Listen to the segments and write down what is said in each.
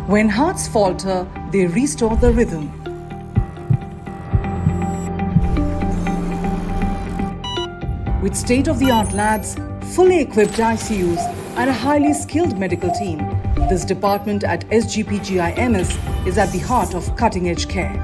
When hearts falter, they restore the rhythm. With state-of-the-art labs, fully equipped ICUs and a highly skilled medical team, this department at SGPGIMS is at the heart of cutting-edge care.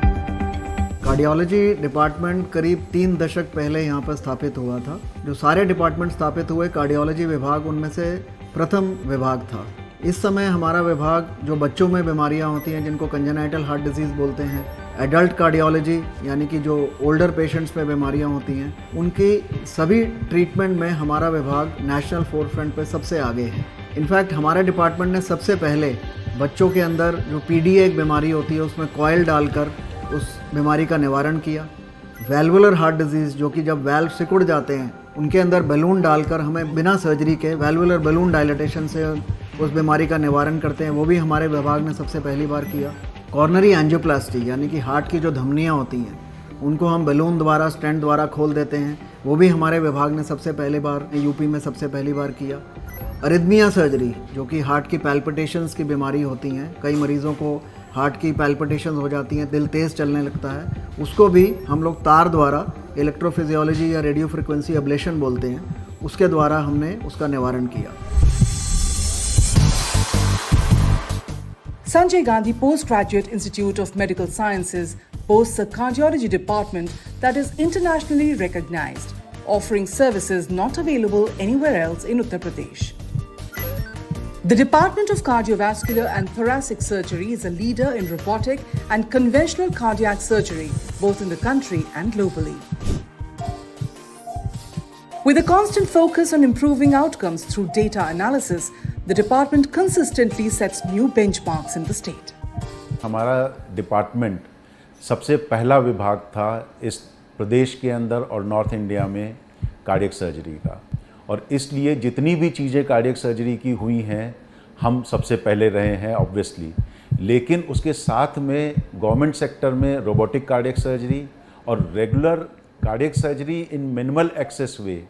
Cardiology department करीब 3 दशक पहले यहाँ पर स्थापित हुआ था। जो सारे डिपार्टमेंट स्थापित हुए, कार्डियोलॉजी विभाग उनमें से प्रथम विभाग था। इस समय हमारा विभाग जो बच्चों में बीमारियाँ होती हैं जिनको कंजेनाइटल हार्ट डिजीज़ बोलते हैं, एडल्ट कार्डियोलॉजी यानी कि जो ओल्डर पेशेंट्स में बीमारियाँ होती हैं, उनकी सभी ट्रीटमेंट में हमारा विभाग नेशनल फोरफ्रंट पे सबसे आगे है। इनफैक्ट हमारे डिपार्टमेंट ने सबसे पहले बच्चों के अंदर जो पीडीए एक बीमारी होती है उसमें कॉइल डालकर उस बीमारी का निवारण किया। वैल्वुलर हार्ट डिजीज़ जो कि जब वैल्व सिकुड़ जाते हैं उनके अंदर बैलून डालकर हमें बिना सर्जरी के वैल्वुलर बैलून डायलिटेशन से उस बीमारी का निवारण करते हैं, वो भी हमारे विभाग ने सबसे पहली बार किया। कॉर्नरी एंजियोप्लास्टी यानी कि हार्ट की जो धमनियाँ होती हैं उनको हम बैलून द्वारा, स्टेंट द्वारा खोल देते हैं, वो भी हमारे विभाग ने सबसे पहली बार यूपी में सबसे पहली बार किया। अरिथमिया सर्जरी जो कि हार्ट की पैल्पिटेशंस की बीमारी होती हैं, कई मरीज़ों को हार्ट की पैल्पिटेशंस हो जाती हैं, दिल तेज़ चलने लगता है, उसको भी हम लोग तार द्वारा, इलेक्ट्रोफिजियोलॉजी या रेडियो फ्रिक्वेंसी एब्लेशन बोलते हैं, उसके द्वारा हमने उसका निवारण किया। Sanjay Gandhi Postgraduate Institute of Medical Sciences boasts a cardiology department that is internationally recognized, offering services not available anywhere else in Uttar Pradesh. The Department of Cardiovascular and Thoracic Surgery is a leader in robotic and conventional cardiac surgery, both in the country and globally. With a constant focus on improving outcomes through data analysis, the department consistently sets new benchmarks in the state. हमारा department सबसे पहला विभाग था इस प्रदेश के अंदर और north India में कार्डियक सर्जरी का, और इसलिए जितनी भी चीज़ें कार्डियक सर्जरी की हुई हैं हम सबसे पहले रहे हैं ऑब्वियसली। लेकिन उसके साथ में गवर्नमेंट सेक्टर में रोबोटिक कार्डियक सर्जरी और regular cardiac surgery in minimal access way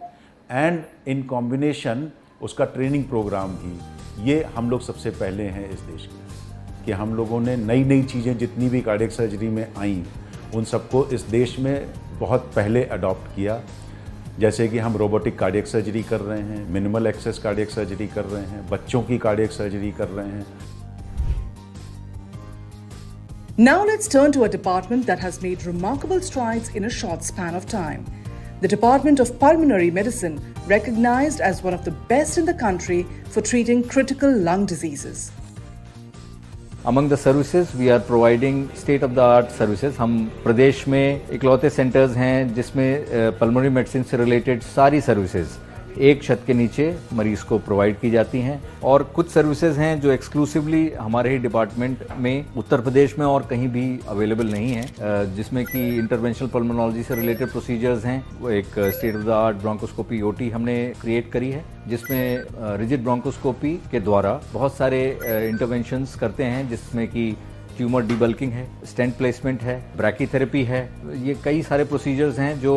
and in combination उसका ट्रेनिंग प्रोग्राम भी, ये हम लोग सबसे पहले हैं इस देश में कि हम लोगों ने नई नई चीज़ें जितनी भी कार्डियक सर्जरी में आईं उन सबको इस देश में बहुत पहले अडॉप्ट किया। जैसे कि हम रोबोटिक कार्डियक सर्जरी कर रहे हैं, मिनिमल एक्सेस कार्डियक सर्जरी कर रहे हैं, बच्चों की कार्डियक सर्जरी कर रहे हैं। Now let's turn to a department that has made remarkable strides in a short span of time. The Department of Pulmonary Medicine, recognized as one of the best in the country for treating critical lung diseases. Among the services, we are providing state-of-the-art services. हम प्रदेश में इकलौते centres हैं जिसमें pulmonary medicine से related सारी services एक छत के नीचे मरीज को प्रोवाइड की जाती हैं, और कुछ सर्विसेज हैं जो एक्सक्लूसिवली हमारे ही डिपार्टमेंट में उत्तर प्रदेश में और कहीं भी अवेलेबल नहीं है, जिसमें कि इंटरवेंशनल पल्मोनोलॉजी से रिलेटेड प्रोसीजर्स हैं। वो एक state of the art bronchoscopy OT हमने क्रिएट करी है जिसमें रिजिड ब्रोंकोस्कोपी के द्वारा बहुत सारे इंटरवेंशंस करते हैं, जिसमें कि ट्यूमर डीबल्किंग है, स्टेंट प्लेसमेंट है, ब्रैकीथेरेपी है। ये कई सारे प्रोसीजर्स हैं जो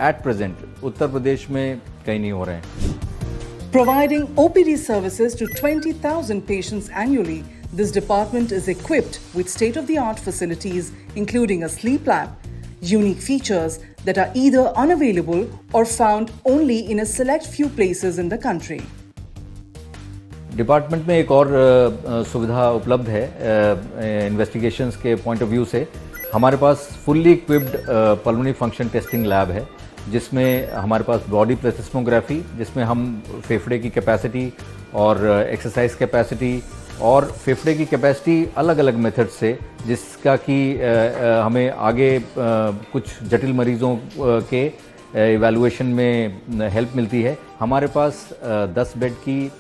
एट प्रेजेंट उत्तर प्रदेश में कहीं नहीं हो रहे हैं। Providing OPD services to 20,000 patients annually, this department is equipped with state-of-the-art facilities including a sleep lab, unique features that are either unavailable or found only in a select few places in the country. Department में एक और सुविधा उपलब्ध है investigations के point of view से। हमारे पास fully equipped pulmonary function testing lab है जिसमें हमारे पास बॉडी प्लेसिस्मोग्राफी, जिसमें हम फेफड़े की कैपेसिटी और एक्सरसाइज कैपेसिटी और फेफड़े की कैपेसिटी अलग अलग मेथड से, जिसका कि हमें आगे कुछ जटिल मरीज़ों के इवैल्यूएशन में हेल्प मिलती है। हमारे पास 10 बेड की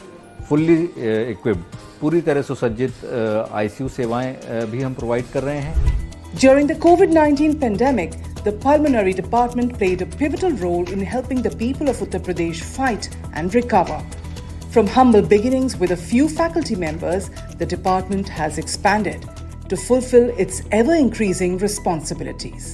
फुल्ली इक्विप्ड पूरी तरह सुसज्जित आईसीयू सेवाएं भी हम प्रोवाइड कर रहे हैं। During the COVID-19 pandemic, the pulmonary department played a pivotal role in helping the people of Uttar Pradesh fight and recover. From humble beginnings with a few faculty members, the department has expanded to fulfill its ever-increasing responsibilities.